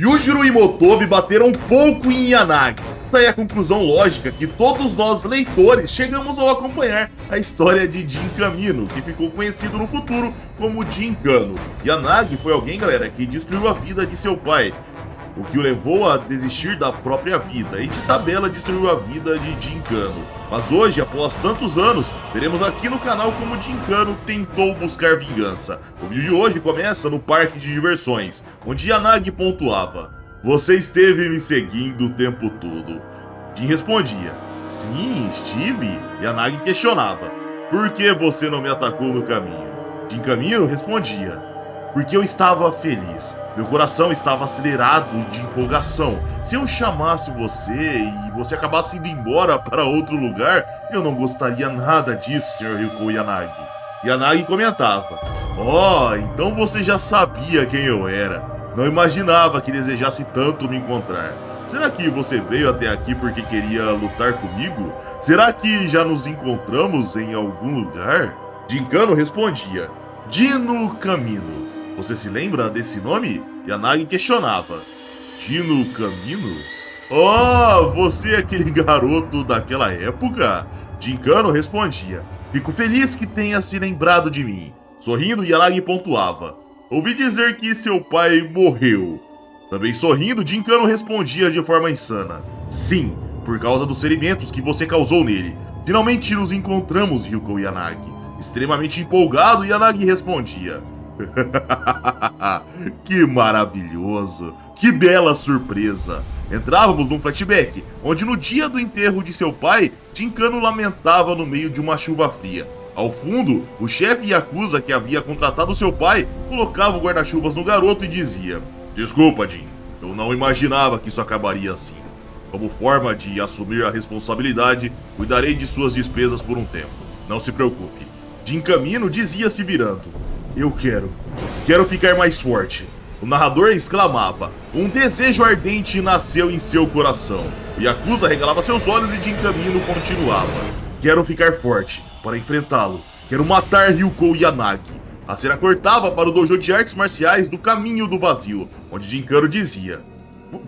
Yujiro e Motobi bateram pouco em Yanagi. Daí a conclusão lógica que todos nós, leitores, chegamos ao acompanhar a história de Jin Kamino, que ficou conhecido no futuro como Jin Kano. Yanagi foi alguém, galera, que destruiu a vida de seu pai, o que o levou a desistir da própria vida, e de tabela destruiu a vida de Jin Kano. Mas hoje, após tantos anos, veremos aqui no canal como Jin Kano tentou buscar vingança. O vídeo de hoje começa no parque de diversões, onde Yanagi pontuava: "Você esteve me seguindo o tempo todo." Jin respondia: "Sim, estive." Yanagi questionava: "Por que você não me atacou no caminho?" Jin Kamino respondia: "Porque eu estava feliz. Meu coração estava acelerado de empolgação. Se eu chamasse você e você acabasse indo embora para outro lugar, eu não gostaria nada disso, Sr. Ryuko Yanagi." Yanagi comentava: "Oh, então você já sabia quem eu era. Não imaginava que desejasse tanto me encontrar. Será que você veio até aqui porque queria lutar comigo? Será que já nos encontramos em algum lugar?" Jin Kano respondia: "Dino Kamino. Você se lembra desse nome?" Yanagi questionava: "Dino Kamino? Oh, você é aquele garoto daquela época?" Jin Kano respondia: "Fico feliz que tenha se lembrado de mim." Sorrindo, Yanagi pontuava: "Ouvi dizer que seu pai morreu." Também sorrindo, Jin Kano respondia de forma insana: "Sim, por causa dos ferimentos que você causou nele. Finalmente nos encontramos, Ryuko Yanagi." Extremamente empolgado, Yanagi respondia: "Que maravilhoso! Que bela surpresa!" Entrávamos num flashback, onde no dia do enterro de seu pai, Jin Kano lamentava no meio de uma chuva fria. Ao fundo, o chefe Yakuza que havia contratado seu pai colocava o guarda-chuvas no garoto e dizia: "Desculpa, Jin, eu não imaginava que isso acabaria assim. Como forma de assumir a responsabilidade, cuidarei de suas despesas por um tempo. Não se preocupe." Jin Kamino dizia se virando: "Eu quero ficar mais forte." O narrador exclamava: "Um desejo ardente nasceu em seu coração." O Yakuza regalava seus olhos e Jin Kamino continuava: "Quero ficar forte para enfrentá-lo. Quero matar Ryuko Yanagi." A cena cortava para o dojo de artes marciais do Caminho do Vazio, onde Jin Kano dizia: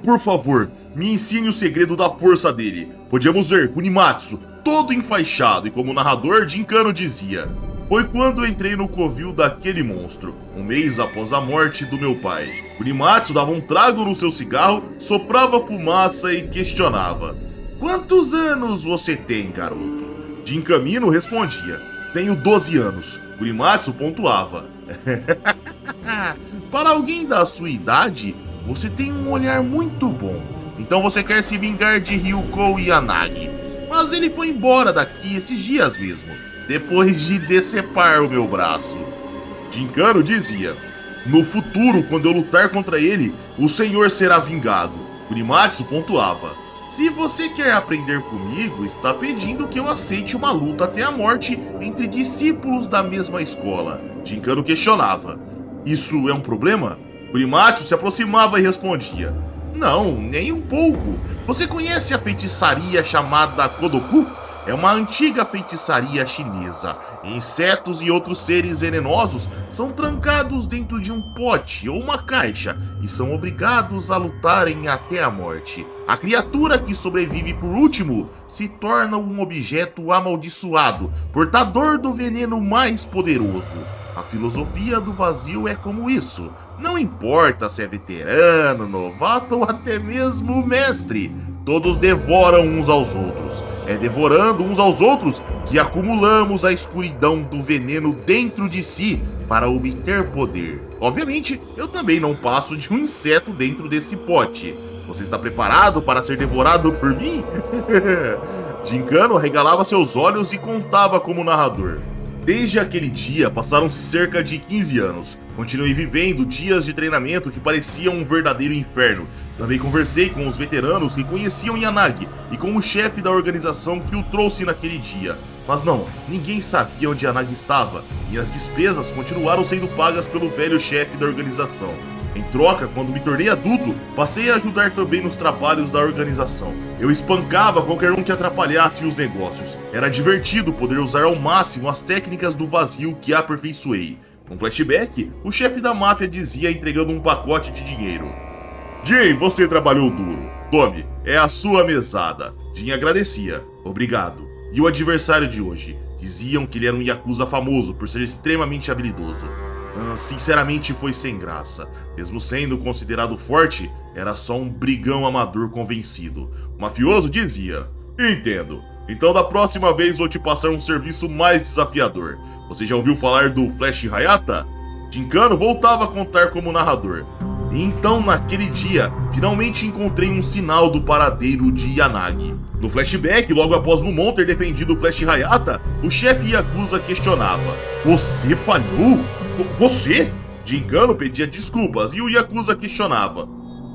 Por favor, me ensine o segredo da força dele." Podíamos ver Kunimatsu todo enfaixado e como narrador, Jin Kano dizia: "Foi quando entrei no covil daquele monstro, um mês após a morte do meu pai." Kunimatsu dava um trago no seu cigarro, soprava fumaça e questionava: "Quantos anos você tem, garoto?" Jin Kamino respondia: "Tenho 12 anos." Kunimatsu pontuava: "Para alguém da sua idade, você tem um olhar muito bom. Então você quer se vingar de Ryuko Yanagi. Mas ele foi embora daqui esses dias mesmo, depois de decepar o meu braço." Jin Kano dizia: "No futuro, quando eu lutar contra ele, o senhor será vingado." Kunimatsu pontuava: "Se você quer aprender comigo, está pedindo que eu aceite uma luta até a morte entre discípulos da mesma escola." Jin Kano questionava: "Isso é um problema?" Kunimatsu se aproximava e respondia: "Não, nem um pouco. Você conhece a feitiçaria chamada Kodoku? É uma antiga feitiçaria chinesa. Insetos e outros seres venenosos são trancados dentro de um pote ou uma caixa e são obrigados a lutarem até a morte. A criatura que sobrevive por último se torna um objeto amaldiçoado, portador do veneno mais poderoso. A filosofia do vazio é como isso. Não importa se é veterano, novato ou até mesmo mestre. Todos devoram uns aos outros. É devorando uns aos outros que acumulamos a escuridão do veneno dentro de si para obter poder. Obviamente, eu também não passo de um inseto dentro desse pote. Você está preparado para ser devorado por mim?" Jin Kano regalava seus olhos e contava como narrador: "Desde aquele dia, passaram-se cerca de 15 anos. Continuei vivendo dias de treinamento que pareciam um verdadeiro inferno. Também conversei com os veteranos que conheciam Yanagi e com o chefe da organização que o trouxe naquele dia. Mas não, ninguém sabia onde Yanagi estava, e as despesas continuaram sendo pagas pelo velho chefe da organização. Em troca, quando me tornei adulto, passei a ajudar também nos trabalhos da organização. Eu espancava qualquer um que atrapalhasse os negócios. Era divertido poder usar ao máximo as técnicas do vazio que aperfeiçoei." Um flashback, o chefe da máfia dizia entregando um pacote de dinheiro: Jin, você trabalhou duro. Tome, é a sua mesada. Jin agradecia. Obrigado. E o adversário de hoje? Diziam que ele era um Yakuza famoso por ser extremamente habilidoso. Sinceramente foi sem graça. Mesmo sendo considerado forte, era só um brigão amador convencido. O mafioso dizia: Entendo. Então da próxima vez vou te passar um serviço mais desafiador. Você já ouviu falar do Flash Hayata? Gincano voltava a contar como narrador. E então, naquele dia, finalmente encontrei um sinal do paradeiro de Yanagi. No flashback, logo após Mumon ter defendido o Flash Hayata, o chefe Yakuza questionava: Você falhou? Você? Gincano pedia desculpas e o Yakuza questionava: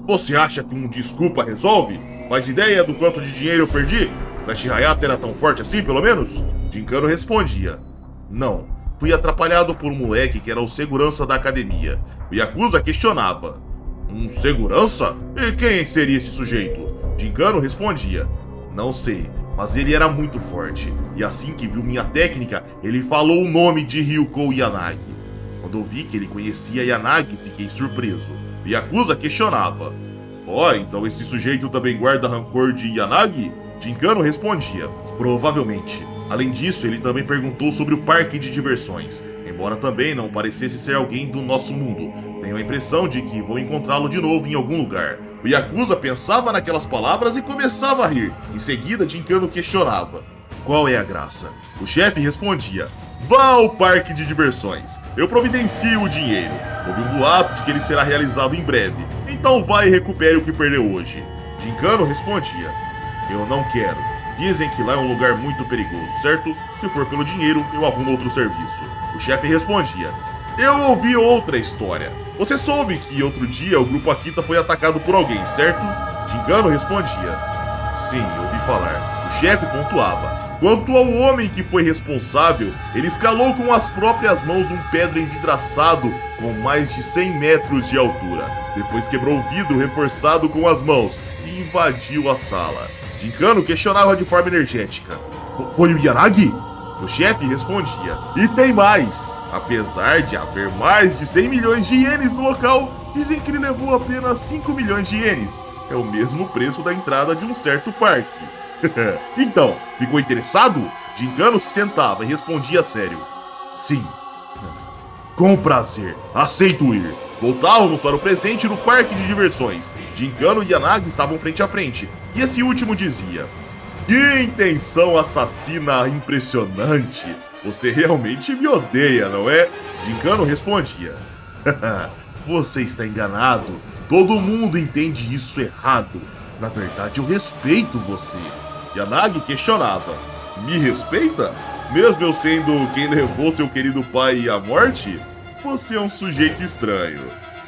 Você acha que um desculpa resolve? Faz ideia do quanto de dinheiro eu perdi? Flash Hayata era tão forte assim, pelo menos? Gincano respondia: Não, fui atrapalhado por um moleque que era o segurança da academia. O Yakuza questionava: Um segurança? E quem seria esse sujeito? Gincano respondia: Não sei, mas ele era muito forte. E assim que viu minha técnica, ele falou o nome de Ryuko Yanagi. Quando eu vi que ele conhecia Yanagi, fiquei surpreso. O Yakuza questionava: então esse sujeito também guarda rancor de Yanagi? Gincano respondia: Provavelmente. Além disso, ele também perguntou sobre o parque de diversões. Embora também não parecesse ser alguém do nosso mundo, tenho a impressão de que vou encontrá-lo de novo em algum lugar. O Yakuza pensava naquelas palavras e começava a rir. Em seguida, Gincano questionava: Qual é a graça? O chefe respondia: Vá ao parque de diversões. Eu providencio o dinheiro. Houve um boato de que ele será realizado em breve. Então vá e recupere o que perdeu hoje. Gincano respondia: Eu não quero. Dizem que lá é um lugar muito perigoso, certo? Se for pelo dinheiro, eu arrumo outro serviço. O chefe respondia: Eu ouvi outra história. Você soube que outro dia o grupo Akita foi atacado por alguém, certo? Gincano respondia: Sim, eu ouvi falar. O chefe pontuava: Quanto ao homem que foi responsável, ele escalou com as próprias mãos um pedra envidraçado com mais de 100 metros de altura. Depois quebrou o vidro reforçado com as mãos e invadiu a sala. Gincano questionava de forma energética: Foi o Yanagi? O chefe respondia: E tem mais! Apesar de haver mais de 100 milhões de ienes no local, dizem que ele levou apenas 5 milhões de ienes. É o mesmo preço da entrada de um certo parque. Então, ficou interessado? Gincano se sentava e respondia sério: Sim. Com prazer, aceito ir. Voltávamos para o presente no parque de diversões. Gincano e Yanagi estavam frente a frente, e esse último dizia: Que intenção assassina impressionante! Você realmente me odeia, não é? Gincano respondia: Você está enganado. Todo mundo entende isso errado. Na verdade, eu respeito você. Yanagi questionava: Me respeita? Mesmo eu sendo quem levou seu querido pai à morte? Você é um sujeito estranho.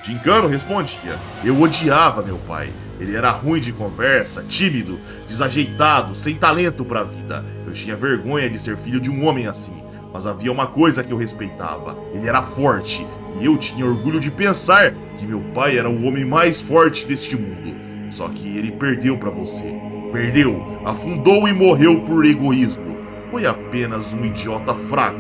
Gincano respondia: Eu odiava meu pai. Ele era ruim de conversa, tímido, desajeitado, sem talento pra vida. Eu tinha vergonha de ser filho de um homem assim. Mas havia uma coisa que eu respeitava: ele era forte. E eu tinha orgulho de pensar que meu pai era o homem mais forte deste mundo. Só que ele perdeu pra você. Perdeu, afundou e morreu por egoísmo. Foi apenas um idiota fraco.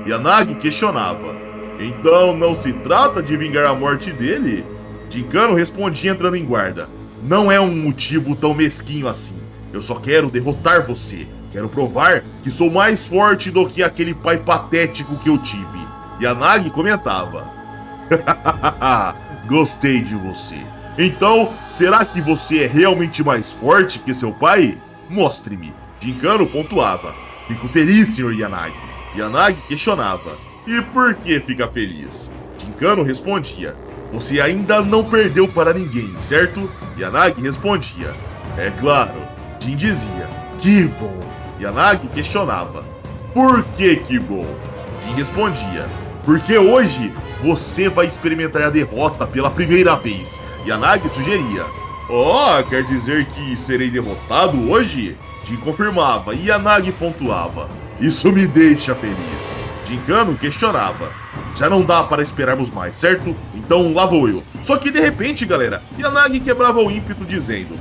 Yanagi questionava: Então não se trata de vingar a morte dele? Gincano respondia entrando em guarda: Não é um motivo tão mesquinho assim. Eu só quero derrotar você. Quero provar que sou mais forte do que aquele pai patético que eu tive. Yanagi comentava: Gostei de você. Então, será que você é realmente mais forte que seu pai? Mostre-me. Gincano pontuava: Fico feliz, Sr. Yanagi. Yanagi questionava: E por que fica feliz? Gincano respondia: Você ainda não perdeu para ninguém, certo? Yanagi respondia: É claro. Jin dizia: Que bom. Yanagi questionava: Por que bom? Jin respondia: Porque hoje você vai experimentar a derrota pela primeira vez. Yanagi sugeria: Quer dizer que serei derrotado hoje? Jin confirmava e Yanagi pontuava: Isso me deixa feliz. Gincano questionava: Já não dá para esperarmos mais, certo? Então lá vou eu. Só que de repente, galera, Yanagi quebrava o ímpeto dizendo: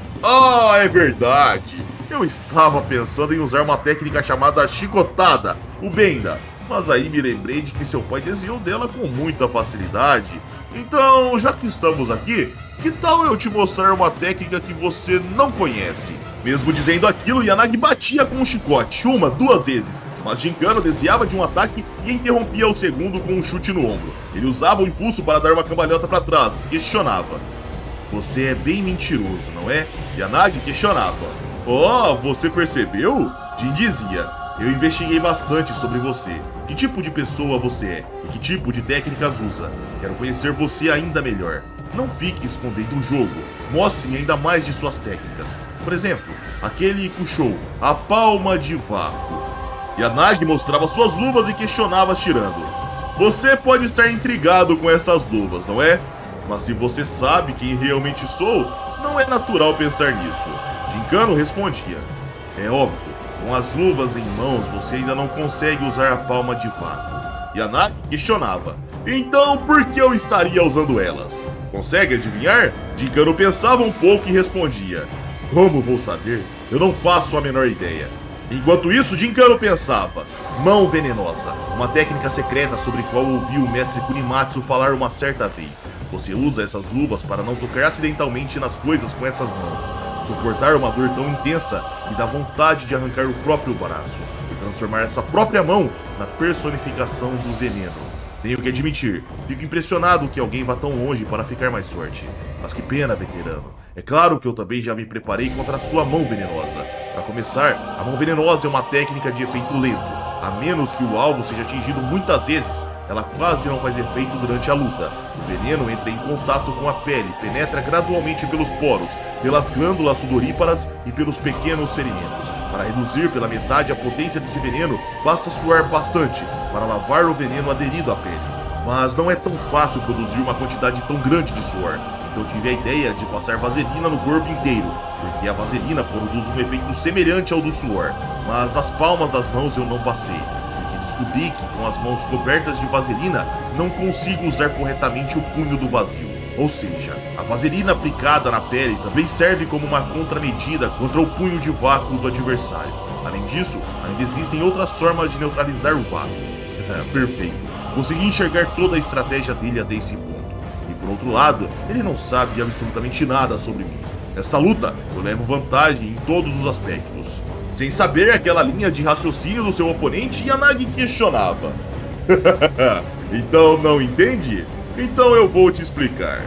É verdade. Eu estava pensando em usar uma técnica chamada chicotada, o Benda. Mas aí me lembrei de que seu pai desviou dela com muita facilidade. Então, já que estamos aqui, Que tal eu te mostrar uma técnica que você não conhece? Mesmo dizendo aquilo, Yanagi batia com um chicote, uma, duas vezes, mas Gincano desviava de um ataque e interrompia o segundo com um chute no ombro. Ele usava o impulso para dar uma cambalhota para trás e questionava. Você é bem mentiroso, não é? Yanagi questionava. Oh, você percebeu? Jin dizia. Eu investiguei bastante sobre você. Que tipo de pessoa você é e que tipo de técnicas usa. Quero conhecer você ainda melhor. Não fique escondendo o jogo. Mostre-me ainda mais de suas técnicas. Por exemplo, aquele Kushou, a palma de vácuo. Yanagi mostrava suas luvas e questionava tirando. Você pode estar intrigado com estas luvas, não é? Mas se você sabe quem realmente sou, não é natural pensar nisso. Gincano respondia. É óbvio, com as luvas em mãos você ainda não consegue usar a palma de vácuo. Yanagi questionava. Então por que eu estaria usando elas? Consegue adivinhar? Gincano pensava um pouco e respondia. Como vou saber? Eu não faço a menor ideia. Enquanto isso, Gincano pensava. Mão venenosa, uma técnica secreta sobre a qual ouvi o mestre Kunimatsu falar uma certa vez. Você usa essas luvas para não tocar acidentalmente nas coisas com essas mãos. Suportar uma dor tão intensa que dá vontade de arrancar o próprio braço e transformar essa própria mão na personificação do veneno. Tenho que admitir, fico impressionado que alguém vá tão longe para ficar mais forte. Mas que pena, veterano. É claro que eu também já me preparei contra a sua mão venenosa. Para começar, a mão venenosa é uma técnica de efeito lento. A menos que o alvo seja atingido muitas vezes, ela quase não faz efeito durante a luta. O veneno entra em contato com a pele, penetra gradualmente pelos poros, pelas glândulas sudoríparas e pelos pequenos ferimentos. Para reduzir pela metade a potência desse veneno, basta suar bastante para lavar o veneno aderido à pele. Mas não é tão fácil produzir uma quantidade tão grande de suor. Então tive a ideia de passar vaselina no corpo inteiro, porque a vaselina produz um efeito semelhante ao do suor, mas nas palmas das mãos eu não passei, porque descobri que com as mãos cobertas de vaselina não consigo usar corretamente o punho do vazio. Ou seja, a vaselina aplicada na pele também serve como uma contramedida contra o punho de vácuo do adversário. Além disso, ainda existem outras formas de neutralizar o vácuo. Perfeito, consegui enxergar toda a estratégia dele até esse ponto. Por outro lado, ele não sabe absolutamente nada sobre mim. Nesta luta, eu levo vantagem em todos os aspectos. Sem saber aquela linha de raciocínio do seu oponente, Yanagi questionava. Então não entende? Então eu vou te explicar.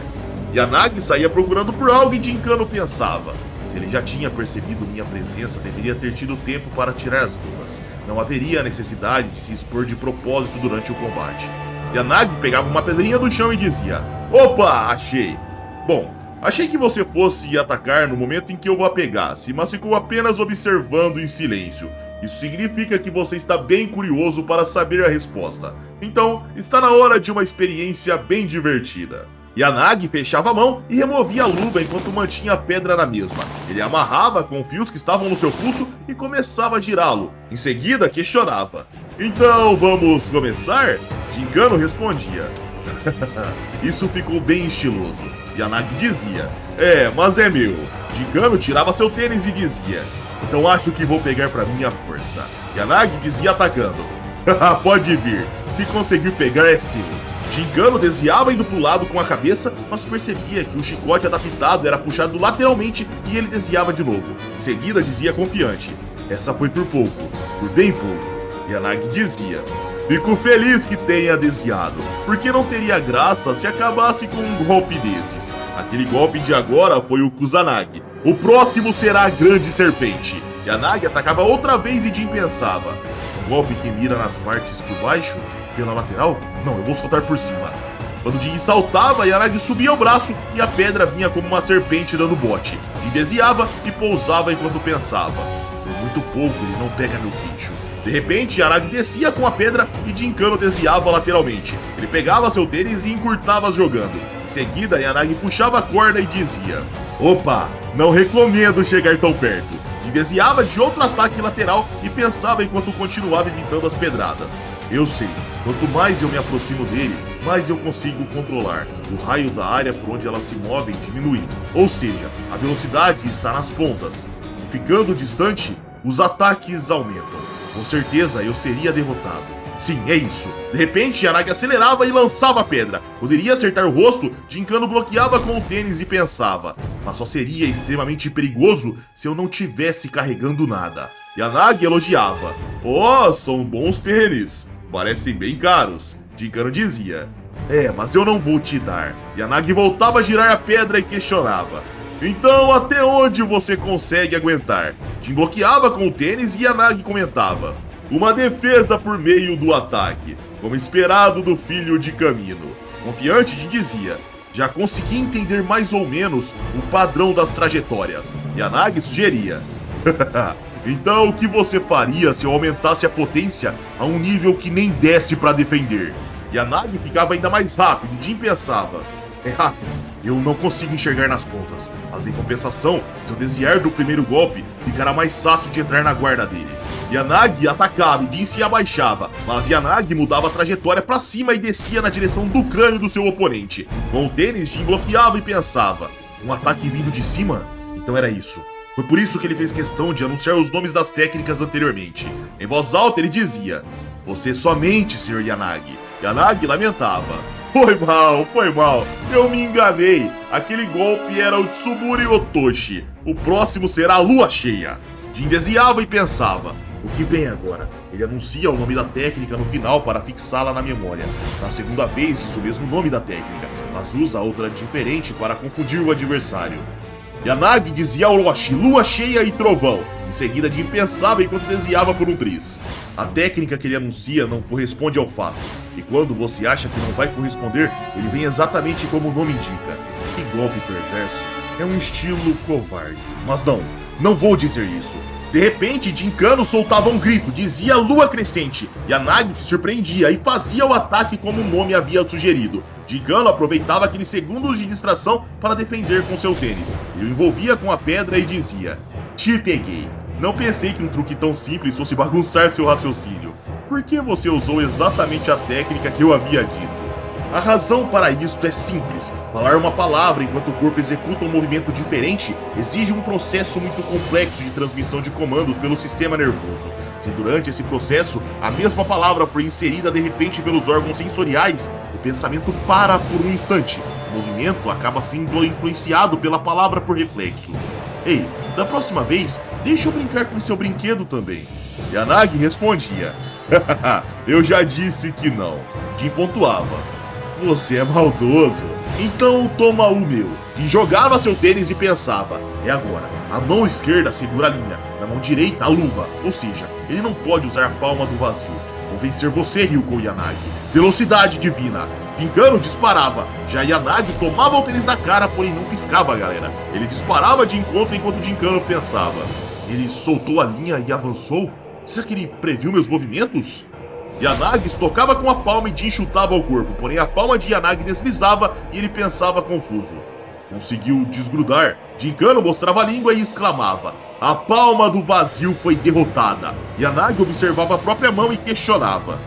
Yanagi saía procurando por algo e Gincano pensava. Se ele já tinha percebido minha presença, deveria ter tido tempo para tirar as luvas. Não haveria necessidade de se expor de propósito durante o combate. Yanagi pegava uma pedrinha do chão e dizia. Opa, achei! Bom, achei que você fosse atacar no momento em que eu a pegasse, mas ficou apenas observando em silêncio. Isso significa que você está bem curioso para saber a resposta. Então, está na hora de uma experiência bem divertida. Yanagi fechava a mão e removia a luva enquanto mantinha a pedra na mesma. Ele amarrava com fios que estavam no seu pulso e começava a girá-lo. Em seguida, questionava. Então, vamos começar? Gincano respondia. Isso ficou bem estiloso. Yanagi dizia. Mas é meu. Gincano tirava seu tênis e dizia. Então acho que vou pegar pra minha força. Yanagi dizia atacando. Pode vir. Se conseguir pegar é seu. Gincano desviava indo pro lado com a cabeça, mas percebia que o chicote adaptado era puxado lateralmente e ele desviava de novo. Em seguida dizia confiante. Essa foi por pouco. Por bem pouco. Yanagi dizia. Fico feliz que tenha desviado, porque não teria graça se acabasse com um golpe desses. Aquele golpe de agora foi o Kusanagi. O próximo será a Grande Serpente. Yanagi atacava outra vez e Jin pensava. Um golpe que mira nas partes por baixo? Pela lateral? Não, eu vou soltar por cima. Quando Jin saltava, Yanagi subia o braço e a pedra vinha como uma serpente dando bote. Jin desviava e pousava enquanto pensava. Por muito pouco ele não pega meu queixo. De repente, Yanagi descia com a pedra e Gincano desviava lateralmente. Ele pegava seu tênis e encurtava jogando. Em seguida, Yanagi puxava a corda e dizia. Opa, não recomendo chegar tão perto. E desviava de outro ataque lateral e pensava enquanto continuava evitando as pedradas. Eu sei, quanto mais eu me aproximo dele, mais eu consigo controlar. O raio da área por onde elas se movem diminui. Ou seja, a velocidade está nas pontas. E ficando distante, os ataques aumentam. Com certeza eu seria derrotado. Sim, é isso. De repente, Yanagi acelerava e lançava a pedra. Quando iria acertar o rosto, Gincano bloqueava com o tênis e pensava: mas só seria extremamente perigoso se eu não tivesse carregando nada. Yanagi elogiava: oh, são bons tênis. Parecem bem caros. Gincano dizia: é, mas eu não vou te dar. Yanagi voltava a girar a pedra e questionava: então até onde você consegue aguentar? Jin bloqueava com o tênis e Yanagi comentava: uma defesa por meio do ataque, como esperado do filho de Kamino. Confiante, Jin dizia: já consegui entender mais ou menos o padrão das trajetórias. Yanagi sugeria: então o que você faria se eu aumentasse a potência a um nível que nem desce para defender? Yanagi ficava ainda mais rápido e Jin pensava: é rápido, eu não consigo enxergar nas pontas, mas em compensação, se eu desviar do primeiro golpe, ficará mais fácil de entrar na guarda dele. Yanagi atacava e Jin se abaixava, mas Yanagi mudava a trajetória para cima e descia na direção do crânio do seu oponente. Com o tênis, Jin bloqueava e pensava: um ataque vindo de cima? Então era isso. Foi por isso que ele fez questão de anunciar os nomes das técnicas anteriormente. Em voz alta ele dizia: você somente, Sr. Yanagi. Yanagi lamentava: foi mal, eu me enganei. Aquele golpe era o Tsuburi Otoshi. O próximo será a lua cheia. Jin desviava e pensava: o que vem agora? Ele anuncia o nome da técnica no final para fixá-la na memória. Na segunda vez diz o mesmo nome da técnica, mas usa outra diferente para confundir o adversário. Yanagi dizia Orochi, lua cheia e trovão. Em seguida, Jin pensava enquanto desviava por um tris. A técnica que ele anuncia não corresponde ao fato. E quando você acha que não vai corresponder, ele vem exatamente como o nome indica. Que golpe perverso. É um estilo covarde. Mas não vou dizer isso. De repente, Gincano soltava um grito, dizia lua crescente. Yanagi se surpreendia e fazia o ataque como o nome havia sugerido. Gincano aproveitava aqueles segundos de distração para defender com seu tênis. Ele o envolvia com a pedra e dizia: te peguei. Não pensei que um truque tão simples fosse bagunçar seu raciocínio. Por que você usou exatamente a técnica que eu havia dito? A razão para isto é simples. Falar uma palavra enquanto o corpo executa um movimento diferente exige um processo muito complexo de transmissão de comandos pelo sistema nervoso. Se durante esse processo a mesma palavra for inserida de repente pelos órgãos sensoriais, o pensamento para por um instante. O movimento acaba sendo influenciado pela palavra por reflexo. Ei, da próxima vez, deixa eu brincar com seu brinquedo também. Yanagi respondia: eu já disse que não. Jin pontuava: você é maldoso. Então toma o meu. Jin jogava seu tênis e pensava: é agora. A mão esquerda segura a linha, na mão direita a luva. Ou seja, ele não pode usar a palma do vazio. Vou vencer você, Ryuko Yanagi. Velocidade divina. Gincano disparava. Já Yanagi tomava o tênis na cara, porém não piscava, galera. Ele disparava de encontro enquanto Gincano pensava: ele soltou a linha e avançou? Será que ele previu meus movimentos? Yanagi estocava com a palma e Jin chutava o corpo, porém a palma de Yanagi deslizava e ele pensava confuso. Conseguiu desgrudar. Gincano mostrava a língua e exclamava: a palma do vazio foi derrotada. Yanagi observava a própria mão e questionava: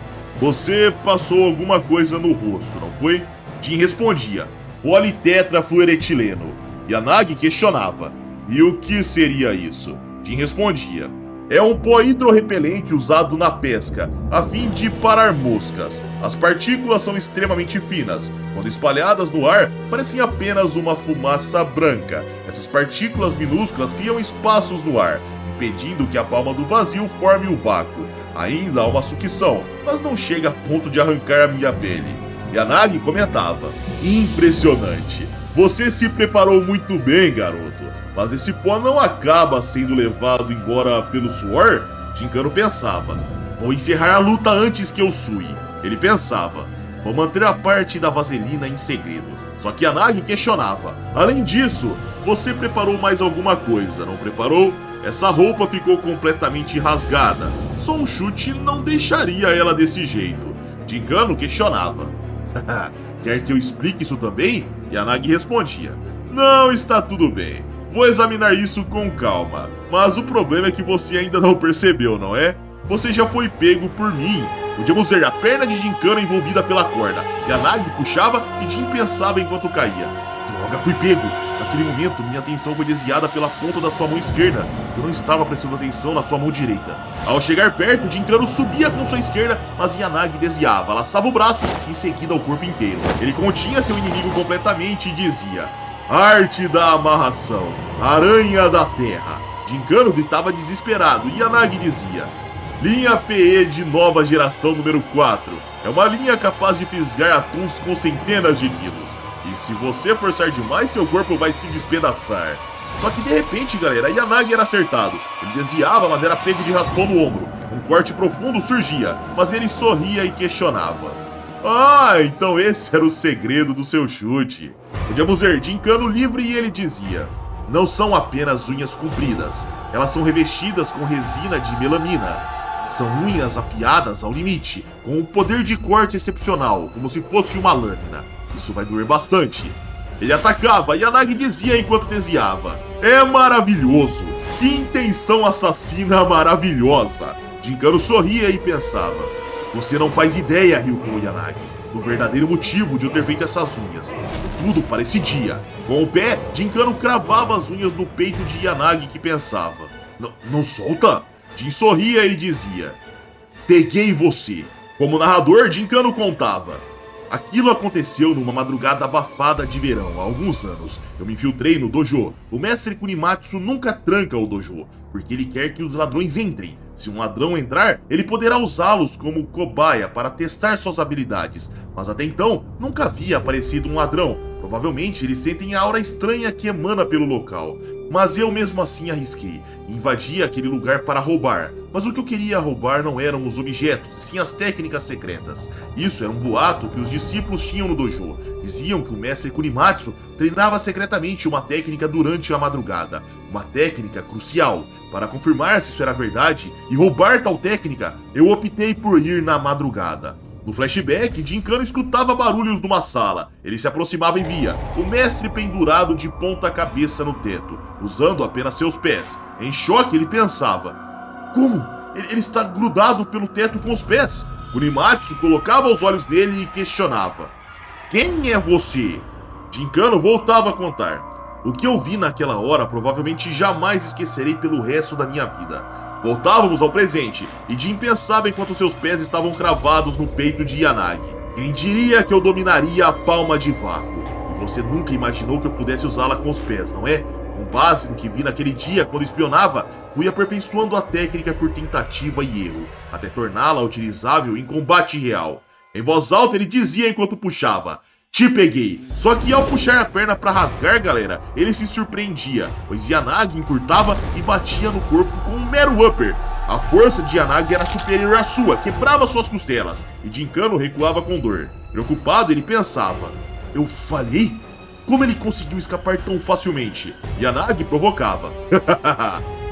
você passou alguma coisa no rosto, não foi? Jin respondia: politetrafluoretileno. Yanagi questionava: e o que seria isso? Jin respondia: é um pó hidrorrepelente usado na pesca, a fim de parar moscas. As partículas são extremamente finas. Quando espalhadas no ar, parecem apenas uma fumaça branca. Essas partículas minúsculas criam espaços no ar, impedindo que a palma do vazio forme o vácuo. Ainda há uma sucção, mas não chega a ponto de arrancar a minha pele. Yanagi comentava: impressionante. Você se preparou muito bem, garoto. Mas esse pó não acaba sendo levado embora pelo suor? Gincano pensava: vou encerrar a luta antes que eu sue. Ele pensava: vou manter a parte da vaselina em segredo. Só que Yanagi questionava: além disso, você preparou mais alguma coisa, não preparou? Essa roupa ficou completamente rasgada. Só um chute não deixaria ela desse jeito. Gincano questionava: quer que eu explique isso também? Yanagi respondia: não, está tudo bem. Vou examinar isso com calma. Mas o problema é que você ainda não percebeu, não é? Você já foi pego por mim. Podíamos ver a perna de Gincano envolvida pela corda. Yanagi puxava e Jin pensava enquanto caía: droga, fui pego. Naquele momento, minha atenção foi desviada pela ponta da sua mão esquerda. Eu não estava prestando atenção na sua mão direita. Ao chegar perto, Jinkano subia com sua esquerda, mas Yanagi desviava, laçava o braço e em seguida o corpo inteiro. Ele continha seu inimigo completamente e dizia: Arte da amarração, aranha da terra. Jinkano gritava desesperado e Yanagi dizia: Linha PE de nova geração número 4. É uma linha capaz de fisgar atuns com centenas de quilos. E se você forçar demais, seu corpo vai se despedaçar. Só que de repente, galera, Yanagi era acertado. Ele desviava, mas era pego de raspão no ombro. Um corte profundo surgia, mas ele sorria e questionava. Ah, então esse era o segredo do seu chute. Podíamos ver Jinkano livre e ele dizia: Não são apenas unhas compridas, elas são revestidas com resina de melamina. São unhas afiadas ao limite, com um poder de corte excepcional, como se fosse uma lâmina. Isso vai doer bastante. Ele atacava e Yanagi dizia enquanto desviava: É maravilhoso! Que intenção assassina maravilhosa! Jinkano sorria e pensava: Você não faz ideia, Ryuko Yanagi, do verdadeiro motivo de eu ter feito essas unhas. Tudo parecidia. Com o pé, Jinkano cravava as unhas no peito de Yanagi que pensava: Não solta? Jin sorria e dizia: Peguei você. Como narrador, Jinkano contava: Aquilo aconteceu numa madrugada abafada de verão, há alguns anos. Eu me infiltrei no dojo. O mestre Kunimatsu nunca tranca o dojo, porque ele quer que os ladrões entrem. Se um ladrão entrar, ele poderá usá-los como cobaia para testar suas habilidades. Mas até então, nunca havia aparecido um ladrão. Provavelmente eles sentem a aura estranha que emana pelo local. Mas eu mesmo assim arrisquei e invadi aquele lugar para roubar. Mas o que eu queria roubar não eram os objetos, sim as técnicas secretas. Isso era um boato que os discípulos tinham no dojo. Diziam que o mestre Kunimatsu treinava secretamente uma técnica durante a madrugada. Uma técnica crucial. Para confirmar se isso era verdade e roubar tal técnica, eu optei por ir na madrugada. No flashback, Jinkano escutava barulhos numa sala. Ele se aproximava e via o mestre pendurado de ponta cabeça no teto, usando apenas seus pés. Em choque, ele pensava: Como? Ele está grudado pelo teto com os pés? Kunimatsu colocava os olhos nele e questionava: Quem é você? Jinkano voltava a contar: O que eu vi naquela hora provavelmente jamais esquecerei pelo resto da minha vida. Voltávamos ao presente, e Jin pensava enquanto seus pés estavam cravados no peito de Yanagi. Quem diria que eu dominaria a palma de vácuo? E você nunca imaginou que eu pudesse usá-la com os pés, não é? Com base no que vi naquele dia quando espionava, fui aperfeiçoando a técnica por tentativa e erro, até torná-la utilizável em combate real. Em voz alta ele dizia enquanto puxava: Te peguei! Só que ao puxar a perna pra rasgar, galera, ele se surpreendia, pois Yanagi encurtava e batia no corpo com um mero upper. A força de Yanagi era superior à sua, quebrava suas costelas, e Jinkano recuava com dor. Preocupado, ele pensava: Eu falhei? Como ele conseguiu escapar tão facilmente? Yanagi provocava: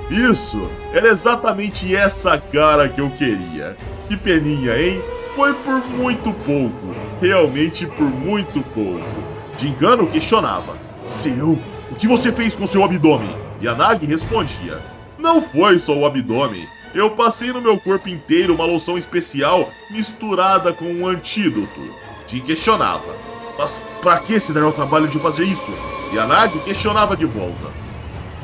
Isso, era exatamente essa cara que eu queria. Que peninha, hein? Foi por muito pouco, realmente por muito pouco. Jinkano questionava: Seu, o que você fez com seu abdômen? Yanagi respondia: Não foi só o abdômen. Eu passei no meu corpo inteiro uma loção especial misturada com um antídoto. Jin questionava: Mas pra que se dar ao trabalho de fazer isso? Yanagi questionava de volta: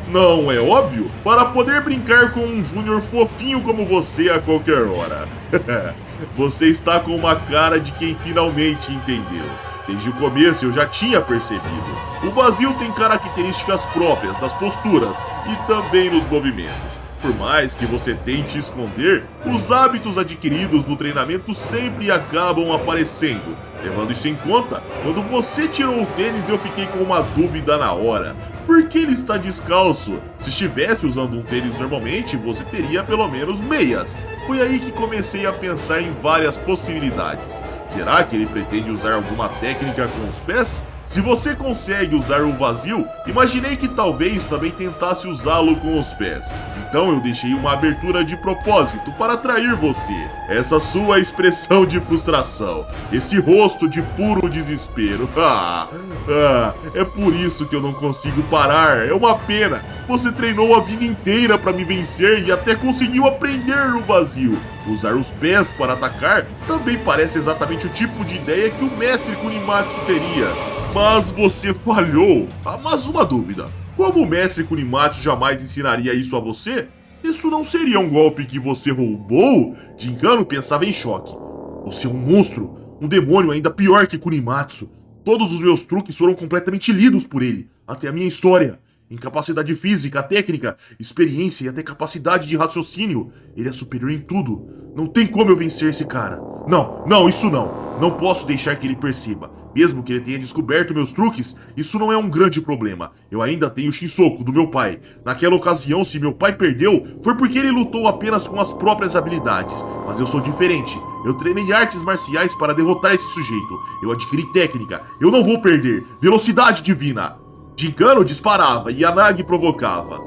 Não é óbvio? Para poder brincar com um júnior fofinho como você a qualquer hora. Você está com uma cara de quem finalmente entendeu. Desde o começo eu já tinha percebido. O vazio tem características próprias nas posturas e também nos movimentos. Por mais que você tente esconder, os hábitos adquiridos no treinamento sempre acabam aparecendo. Levando isso em conta, quando você tirou o tênis eu fiquei com uma dúvida na hora. Por que ele está descalço? Se estivesse usando um tênis normalmente, você teria pelo menos meias. Foi aí que comecei a pensar em várias possibilidades. Será que ele pretende usar alguma técnica com os pés? Se você consegue usar o vazio, imaginei que talvez também tentasse usá-lo com os pés. Então eu deixei uma abertura de propósito para atrair você. Essa sua expressão de frustração, esse rosto de puro desespero. É por isso que eu não consigo parar, é uma pena. Você treinou a vida inteira para me vencer e até conseguiu aprender no vazio. Usar os pés para atacar também parece exatamente o tipo de ideia que o mestre Kunimatsu teria. Mas você falhou. Mas uma dúvida. Como o mestre Kunimatsu jamais ensinaria isso a você, isso não seria um golpe que você roubou? Jinkano pensava em choque. Você é um monstro, um demônio ainda pior que Kunimatsu. Todos os meus truques foram completamente lidos por ele, até a minha história. Em capacidade física, técnica, experiência e até capacidade de raciocínio. Ele é superior em tudo. Não tem como eu vencer esse cara. Não, isso não. Não posso deixar que ele perceba. Mesmo que ele tenha descoberto meus truques, isso não é um grande problema. Eu ainda tenho o Shinsoku do meu pai. Naquela ocasião, se meu pai perdeu, foi porque ele lutou apenas com as próprias habilidades. Mas eu sou diferente. Eu treinei artes marciais para derrotar esse sujeito. Eu adquiri técnica. Eu não vou perder. Velocidade divina. Jinkano disparava e Yanagi provocava.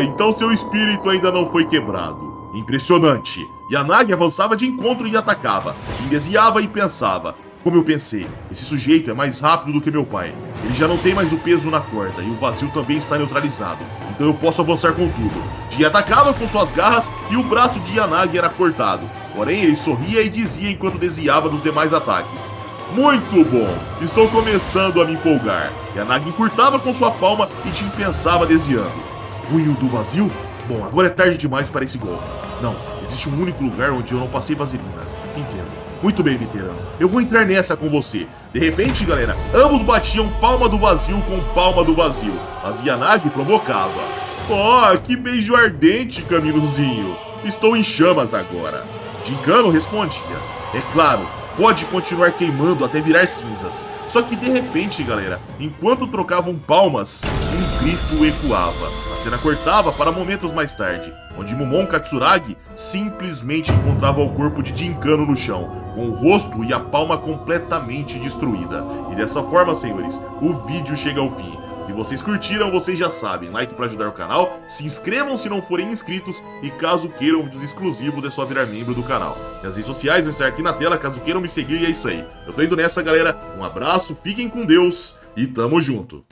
Então seu espírito ainda não foi quebrado. Impressionante. Yanagi avançava de encontro e atacava. Desviava e pensava. Como eu pensei, esse sujeito é mais rápido do que meu pai. Ele já não tem mais o peso na corda e o vazio também está neutralizado. Então eu posso avançar com tudo. Jin atacava com suas garras e o braço de Yanagi era cortado. Porém, ele sorria e dizia enquanto desviava dos demais ataques. Muito bom! Estou começando a me empolgar. Yanagi encurtava com sua palma e Jin pensava desviando. Punho do vazio? Bom, agora é tarde demais para esse golpe. Não, existe um único lugar onde eu não passei vaselina. Entendo. Muito bem, veterano. Eu vou entrar nessa com você. De repente, galera, ambos batiam palma do vazio com palma do vazio. Mas Yanagi provocava. Que beijo ardente, Caminozinho. Estou em chamas agora. Jinkano respondia. É claro. Pode continuar queimando até virar cinzas. Só que de repente, galera, enquanto trocavam palmas, um grito ecoava. A cena cortava para momentos mais tarde, onde Mumon Katsuragi simplesmente encontrava o corpo de Jinkano no chão, com o rosto e a palma completamente destruída. E dessa forma, senhores, o vídeo chega ao fim. Se vocês curtiram, vocês já sabem, like para ajudar o canal, se inscrevam se não forem inscritos e caso queiram vídeos exclusivos é só virar membro do canal. Minhas redes sociais vão estar aqui na tela caso queiram me seguir e é isso aí. Eu tô indo nessa, galera, um abraço, fiquem com Deus e tamo junto.